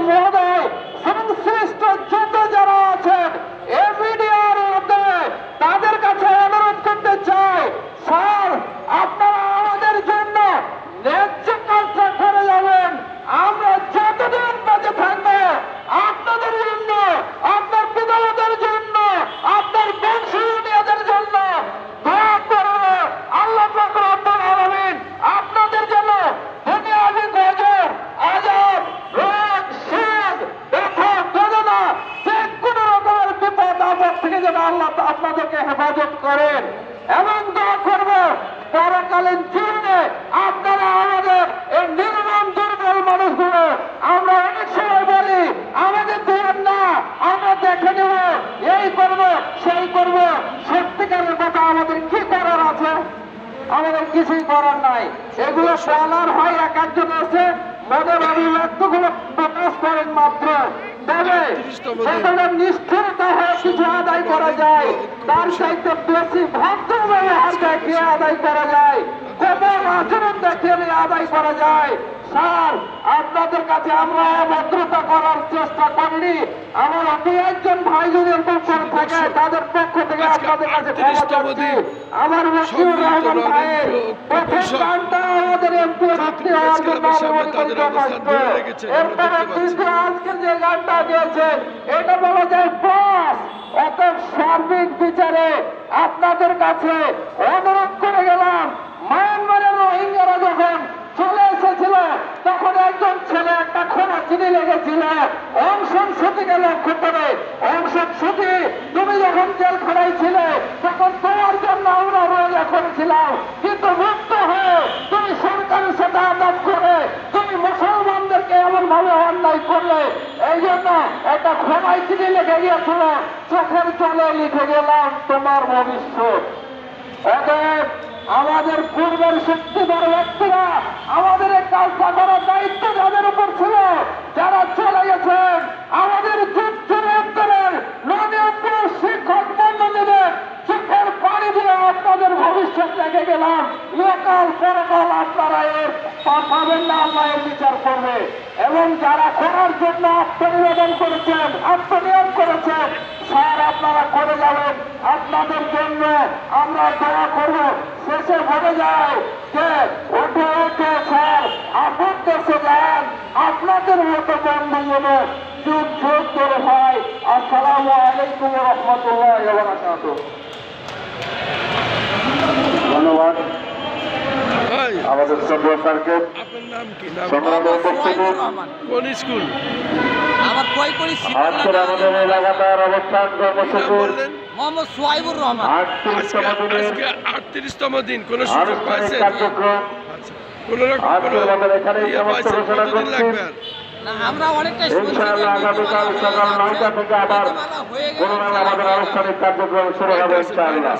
মহোদয়, সংশ্লিষ্ট যত যারা আছেন এই মিডিয়ার মধ্যে, তাদের কাছে অনুরোধ করতে চাই, স্যার আপনারা আমাদের জন্য ন্যায্য কাজটা করে যাবেন। আমরা যতদিন বেঁচে থাকবো আপনাদের জন্য, আপনার পিতামাতার জন্য, আপনার বংশীয়দের জন্য দোয়া করব। আল্লাহ পাক রব্বুল আলামিন আপনাদের জন্য দুনিয়াবি গজব, আযাব, রোগ, শোক, ব্যথা, বেদনা, যে কোনো রকমের বিপদ আপদ থেকে যেন আল্লাহ আপনাদেরকে হেফাজত করেন। এবং দোয়া করব পরকালীন জীবনে আপনারা আমাদের এই নির্মম দুর্বল মানুষগুলো, আমরা অনেক সময় বলি আমাদের দেবেন না, আমরা দেখে নেব, এই করব সেই করব। সত্যিকারের কথা আমাদের কি করার আছে? আমাদের কিছুই করার নাই। এগুলো বলার হয় এক একজন আছে, মনের অভিব্যক্তগুলো প্রকাশ করেন মাত্র। তবে সেখানে নিষ্ঠুরতা হয়ে কিছু আদায় করা যায়, তার চাইতে বেশি ভদ্র ব্যবহার দেখিয়ে আদায় করা যায়, কোমল আচরণ দেখিয়ে আদায় করা যায়। স্যার আপনাদের কাছে আমরা অভদ্রতা করার চেষ্টা করিনি। আমার দুই একজন ভাই যদি এরকম করে থাকে তাদের পক্ষ থেকে আপনাদের কাছে ক্ষমা চাচ্ছি। আমার মশিউর রহমান ভাইয়ের প্রথম গানটা আমাদের এমপি ভর্তি হওয়ার জন্য এরপরে দ্বিতীয় আজকের যে গানটা দিয়েছেন এটা বলা যায় বস। অতএব সার্বিক বিচারে আপনাদের কাছে অনুরোধ করে গেলাম, মায়ানমারের রোহিঙ্গারা যখন চলে এসেছিল তখন একজন ছেলে একটা খোলা চিনি লেগেছিল অংশন সতীকে লক্ষ্য করে। অংশন সতী তুমি যখন জেলখানায় ছিলে তখন তোমার জন্য আমরা রোজা করেছিলাম, কিন্তু মুক্ত হয়ে তুমি সরকারের সাথে আঘাত করে তুমি মুসলমানদেরকে এমন ভাবে অন্যায় করলে, এই জন্য একটা খোলাই চিনি লেগে গিয়েছিল, চোখের জলে লিখে গেলাম তোমার ভবিষ্যৎ। অতএব আমাদের পূর্বের শক্তিধর ব্যক্তিরা আমাদের এই কাজটা করার দায়িত্ব যাদের উপর ছিল, যারা চলে গেছেন আমাদের যুদ্ধের ননীয় শিক্ষক মন্ডলীদের চোখের পানি দিয়ে আপনাদের ভবিষ্যৎ দেখে গেলাম। লোকাল পরকাল আপনারা এর পাবেন না, আল্লাহ এর বিচার করবে। এবং যারা করার জন্য আত্মনিবেদন করেছেন, আত্মনিয়োগ করেছেন, স্যার আপনারা করে যাবেন, আপনাদের জন্য আমরা দোয়া করব। শেষে বলে যায় যে ওঠে ওঠে স্যার আপন দেশে যান, আপনাদের মতো বন্ধু যেন যুগ যুগ ধরে হয়। আসসালামু আলাইকুম ওয়া রাহমাতুল্লাহি ওয়া বারাকাতুহু। ধন্যবাদ আমাদের সদর স্যারকে। আপনার নাম কি? কোন স্কুল? আজকের আমাদের এলাকার অবস্থান কর্মসূচি মোহাম্মদ সোহাইবুর রহমান। 38তম দিন কোন সুযোগ পাইছেন? কার্যক্রম কোন রকম আমাদের এখানে সমস্ত ঘোষণা করছি। আমরা অনেকটা ইনশাআল্লাহ আগামীকাল সকাল 9টা থেকে আবার পুনরায় আমাদের আনুষ্ঠানিক কার্যক্রম শুরু হবে ইনশাআল্লাহ।